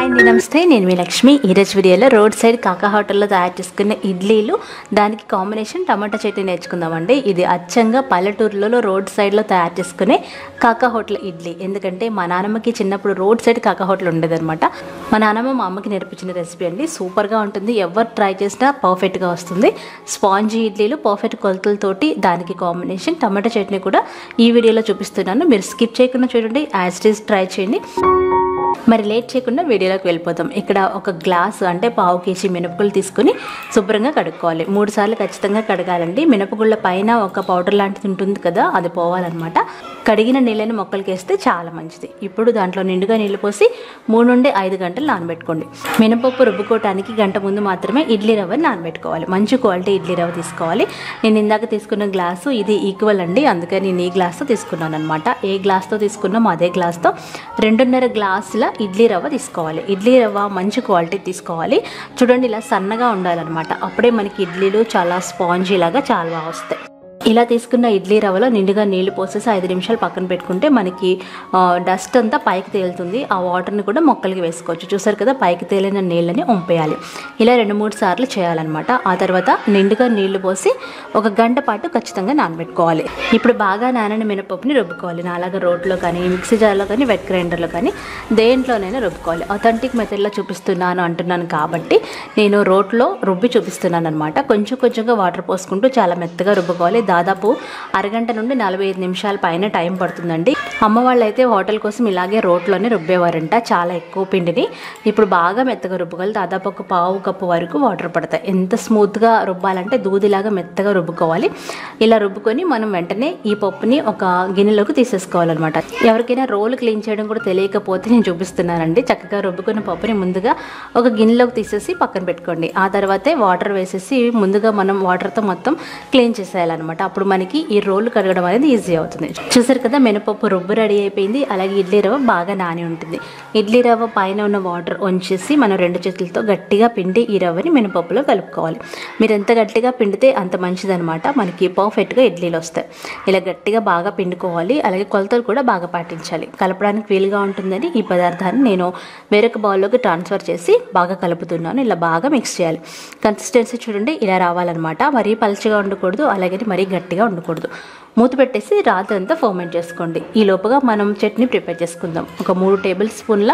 అండి నమస్తే నేను మీ లక్ష్మి ఈ రోజు వీడియోలో రోడ్ సైడ్ కాకా హోటల్లో తయారు చేసుకున్న ఇడ్లీలు దానికి కాంబినేషన్ టమాటా చట్నీ నేర్చుకుందామండి. ఇది అచ్చంగా పల్లెటూరులలో రోడ్ సైడ్లో తయారు చేసుకునే కాకా హోటల్ ఇడ్లీ. ఎందుకంటే మా నాన్నమ్మకి చిన్నప్పుడు రోడ్ సైడ్ కాకా హోటల్ ఉండేదన్నమాట. మా నాన్నమ్మ మా అమ్మకి నేర్పించిన రెసిపీ అండి. సూపర్గా ఉంటుంది, ఎవరు ట్రై చేసినా పర్ఫెక్ట్గా వస్తుంది. స్పాంజీ ఇడ్లీలు పర్ఫెక్ట్ కొలతలతోటి దానికి కాంబినేషన్ టమాటా చట్నీ కూడా ఈ వీడియోలో చూపిస్తున్నాను. మీరు స్కిప్ చేయకుండా చూడండి, యాజ్ ఇట్ ఈజ్ ట్రై చేయండి. మరి లేట్ చేయకుండా వీడియోలోకి వెళ్ళిపోతాం. ఇక్కడ ఒక గ్లాసు అంటే పావు కేజీ మినపగుళ్ళు తీసుకుని శుభ్రంగా కడుక్కోవాలి. 3 సార్లు ఖచ్చితంగా కడగాలండి. మినపగుళ్ళ పైన ఒక పౌడర్ లాంటిది ఉంటుంది కదా, అది పోవాలన్నమాట. కడిగిన నీళ్ళని మొక్కలకి వేస్తే చాలా మంచిది. ఇప్పుడు దాంట్లో నిండుగా నీళ్లు పోసి 3 నుండి 5 గంటలు నానబెట్టుకోండి. మినపప్పు రుబ్బుకోవటానికి గంట ముందు మాత్రమే ఇడ్లీ రవ్వని నానబెట్టుకోవాలి. మంచి క్వాలిటీ ఇడ్లీ రవ్వ తీసుకోవాలి. నేను ఇందాక తీసుకున్న గ్లాసు ఇది ఈక్వల్ అండి, అందుకని నేను ఈ గ్లాస్తో తీసుకున్నాను అనమాట. ఏ గ్లాస్తో తీసుకున్నామో అదే గ్లాస్తో 2.5 గ్లాసుల ఇడ్లీ రవ్వ తీసుకోవాలి. ఇడ్లీ రవ్వ మంచి క్వాలిటీ తీసుకోవాలి. చూడండి, ఇలా సన్నగా ఉండాలన్నమాట. అప్పుడే మనకి ఇడ్లీలు చాలా స్పాంజీ లాగా చాలా బాగా వస్తాయి. ఇలా తీసుకున్న ఇడ్లీ రవ్వలో నిండుగా నీళ్లు పోసేసి 5 నిమిషాలు పక్కన పెట్టుకుంటే మనకి డస్ట్ అంతా పైకి తేలుతుంది. ఆ వాటర్ని కూడా మొక్కలకి వేసుకోవచ్చు. చూసారు కదా, పైకి తేలిన నీళ్ళని వంపేయాలి. ఇలా 2-3 సార్లు చేయాలన్నమాట. ఆ తర్వాత నిండుగా నీళ్లు పోసి 1 గంట పాటు ఖచ్చితంగా నానబెట్టుకోవాలి. ఇప్పుడు బాగా నానని మినపప్పుని రుబ్బుకోవాలి. నాలాగా రోట్లో కానీ మిక్సీ జార్లో కానీ వెట్ గ్రైండర్లో కానీ దేంట్లోనైనా రుబ్బుకోవాలి. అథెంటిక్ మెథడ్లో చూపిస్తున్నాను అంటున్నాను కాబట్టి నేను రోట్లో రుబ్బి చూపిస్తున్నాను అనమాట. కొంచెం కొంచెంగా వాటర్ పోసుకుంటూ చాలా మెత్తగా రుబ్బుకోవాలి. దాదాపు అరగంట నుండి 45 నిమిషాల పైన టైం పడుతుందండి. అమ్మ వాళ్ళైతే హోటల్ కోసం ఇలాగే రోట్లోనే రుబ్బేవారంట, చాలా ఎక్కువ పిండిని. ఇప్పుడు బాగా మెత్తగా రుబ్బుకోవాలి. దాదాపు ఒక పావు కప్పు వరకు వాటర్ పడతాయి. ఎంత స్మూత్గా రుబ్బాలంటే దూదిలాగా మెత్తగా రుబ్బుకోవాలి. ఇలా రుబ్బుకొని మనం వెంటనే ఈ పప్పుని ఒక గిన్నెలోకి తీసేసుకోవాలన్నమాట. ఎవరికైనా రోలు క్లీన్ చేయడం కూడా తెలియకపోతే నేను చూపిస్తున్నానండి. చక్కగా రుబ్బుకున్న పప్పుని ముందుగా ఒక గిన్నెలోకి తీసేసి పక్కన పెట్టుకోండి. ఆ తర్వాతే వాటర్ వేసేసి ముందుగా మనం వాటర్తో మొత్తం క్లీన్ చేసేయాలన్నమాట. అప్పుడు మనకి ఈ రోలు కడగడం అనేది ఈజీ అవుతుంది. చూసారు కదా, మినపప్పు రుబ్బు రెడీ అయిపోయింది. అలాగే ఇడ్లీ రవ్వ బాగా నాని ఉంటుంది. ఇడ్లీ రవ్వ పైన ఉన్న వాటర్ వంచేసి మనం 2 చేతులతో గట్టిగా పిండి ఈ రవ్వని మినపప్పులో కలుపుకోవాలి. మీరు ఎంత గట్టిగా పిండితే అంత మంచిదనమాట. మనకి పర్ఫెక్ట్గా ఇడ్లీలు వస్తాయి. ఇలా గట్టిగా బాగా పిండుకోవాలి. అలాగే కొలతలు కూడా బాగా పాటించాలి. కలపడానికి వీలుగా ఉంటుందని ఈ పదార్థాన్ని నేను వేరొక బౌల్లోకి ట్రాన్స్ఫర్ చేసి బాగా కలుపుతున్నాను. ఇలా బాగా మిక్స్ చేయాలి. కన్సిస్టెన్సీ చూడండి, ఇలా రావాలన్నమాట. మరీ పలుచగా ఉండకూడదు, అలాగే మరీ గట్టిగా ఉండకూడదు. మూత పెట్టేసి రాత్రంతా ఫర్మెంట్ చేసుకోండి. ఈ లోపుగా మనం చట్నీ ప్రిపేర్ చేసుకుందాం. ఒక 3 టేబుల్ స్పూన్ల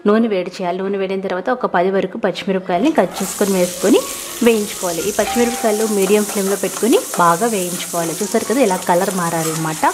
నూనె వేడి చేయాలి. నూనె వేడిన తర్వాత ఒక 10 వరకు పచ్చిమిరపకాయలని కట్ చేసుకొని వేసుకొని వేయించుకోవాలి. ఈ పచ్చిమిరపకాయలు మీడియం ఫ్లేమ్లో పెట్టుకొని బాగా వేయించుకోవాలి. చూసారు కదా, ఇలా కలర్ మారాలన్నమాట.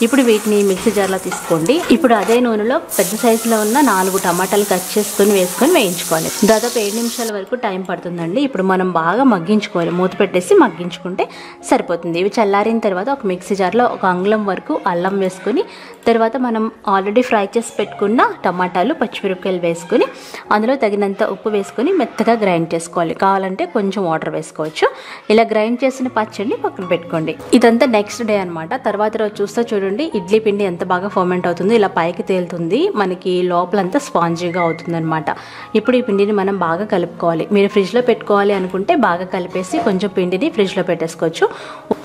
ఇప్పుడు వీటిని మిక్సీ జార్లో తీసుకోండి. ఇప్పుడు అదే నూనెలో పెద్ద సైజులో ఉన్న 4 టమాటాలు కట్ చేసుకొని వేసుకొని వేయించుకోవాలి. దాదాపు 7 నిమిషాల వరకు టైం పడుతుందండి. ఇప్పుడు మనం బాగా మగ్గించుకోవాలి. మూత పెట్టేసి మగ్గించుకుంటే సరిపోతుంది. ఇవి చల్లారిన తర్వాత ఒక మిక్సీ జార్లో 1 అంగుళం వరకు అల్లం వేసుకొని తర్వాత మనం ఆల్రెడీ ఫ్రై చేసి పెట్టుకున్న టమాటాలు పచ్చిమిరపకాయలు వేసుకొని అందులో తగినంత ఉప్పు వేసుకొని మెత్తగా గ్రైండ్ చేసుకోవాలి. కావాలంటే కొంచెం వాటర్ వేసుకోవచ్చు. ఇలా గ్రైండ్ చేసిన పచ్చడిని పక్కన పెట్టుకోండి. ఇదంతా నెక్స్ట్ డే అనమాట. తర్వాత రోజు చూస్తే చూడండి, ఇడ్లీ పిండి ఎంత బాగా ఫర్మెంట్ అవుతుంది. ఇలా పైకి తేలుతుంది. మనకి లోపలంతా స్పాంజీగా అవుతుంది అనమాట. ఇప్పుడు ఈ పిండిని మనం బాగా కలుపుకోవాలి. మీరు ఫ్రిడ్జ్లో పెట్టుకోవాలి అనుకుంటే బాగా కలిపేసి కొంచెం పిండిని ఫ్రిడ్జ్లో పెట్టేసుకోవచ్చు.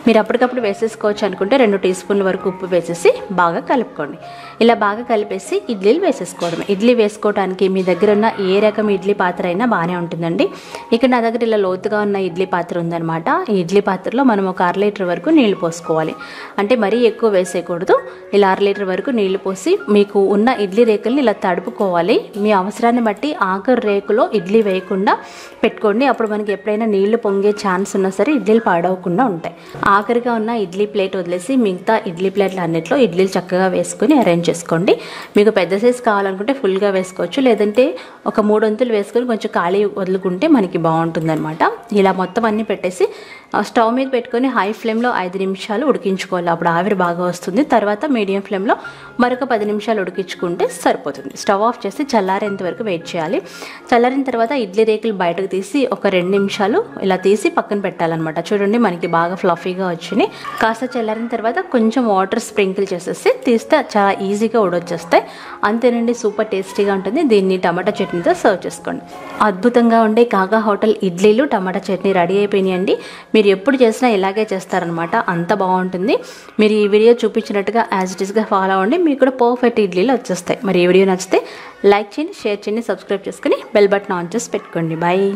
మీరు అప్పటికప్పుడు వేసేసుకోవచ్చు అనుకుంటే 2 టీ స్పూన్ల వరకు ఉప్పు వేసేసి బాగా కలుపుకోండి. ఇలా బాగా కలిపేసి ఇడ్లీలు వేసేసుకోవడం. ఇడ్లీ వేసుకోవడానికి మీ దగ్గర ఉన్న ఏ రకం ఇడ్లీ పాత్ర అయినా బాగానే ఉంటుందండి. ఇక్కడ నా దగ్గర ఇలా లోతుగా ఉన్న ఇడ్లీ పాత్ర ఉందన్నమాట. ఈ ఇడ్లీ పాత్రలో మనం ఒక 1/2 లీటర్ వరకు నీళ్లు పోసుకోవాలి. అంటే మరీ ఎక్కువ వేసేయకూడదు. ఇలా 1/2 లీటర్ వరకు నీళ్లు పోసి మీకు ఉన్న ఇడ్లీ రేకుల్ని ఇలా తడుపుకోవాలి. మీ అవసరాన్ని బట్టి ఆఖరి రేకులో ఇడ్లీ వేయకుండా పెట్టుకోండి. అప్పుడు మనకి ఎప్పుడైనా నీళ్లు పొంగే ఛాన్స్ ఉన్నా సరే ఇడ్లీలు పాడవకుండా ఉంటాయి. ఆఖరిగా ఉన్న ఇడ్లీ ప్లేట్ వదిలేసి మిగతా ఇడ్లీ ప్లేట్లు అన్నిట్లో ఇడ్లీలు చక్కగా వేసుకొని అరేంజ్ చేసుకోండి. మీకు పెద్ద సైజు కావాలనుకుంటే ఫుల్గా వేసుకోవచ్చు, లేదంటే ఒక 3 వంతులు వేసుకొని కొంచెం ఖాళీ వదులుకుంటే మనకి బాగుంటుంది అనమాట. ఇలా మొత్తం అన్నీ పెట్టేసి స్టవ్ మీద పెట్టుకొని హై ఫ్లేమ్లో 5 నిమిషాలు ఉడికించుకోవాలి. అప్పుడు ఆవిరి బాగా వస్తుంది. తర్వాత మీడియం ఫ్లేమ్లో మరొక 10 నిమిషాలు ఉడికించుకుంటే సరిపోతుంది. స్టవ్ ఆఫ్ చేసి చల్లారేంత వరకు వెయిట్ చేయాలి. చల్లారిన తర్వాత ఇడ్లీ రేకులు బయటకు తీసి ఒక 2 నిమిషాలు ఇలా తీసి పక్కన పెట్టాలన్నమాట. చూడండి, మనకి బాగా ఫ్లఫీగా వచ్చినాయి. కాస్త చల్లారిన తర్వాత కొంచెం వాటర్ స్ప్రింకిల్ చేసేసి తీసి చేస్తే చాలా ఈజీగా ఉడొచ్చేస్తాయి. అంతేనండి, సూపర్ టేస్టీగా ఉంటుంది. దీన్ని టమాటా చట్నీతో సర్వ్ చేసుకోండి. అద్భుతంగా ఉండే కాకా హోటల్ ఇడ్లీలు టమాటా చట్నీ రెడీ అయిపోయినాయండి. మీరు ఎప్పుడు చేసినా ఇలాగే చేస్తారనమాట, అంత బాగుంటుంది. మీరు ఈ వీడియో చూపించినట్టుగా యాజ్ ఇట్ ఈస్గా ఫాలో అవ్వండి, మీకు కూడా పర్ఫెక్ట్ ఇడ్లీలు వచ్చేస్తాయి. మరి ఈ వీడియో నచ్చితే లైక్ చేయండి, షేర్ చేయండి, సబ్స్క్రైబ్ చేసుకుని బెల్ బటన్ ఆన్ చేసి పెట్టుకోండి. బాయ్.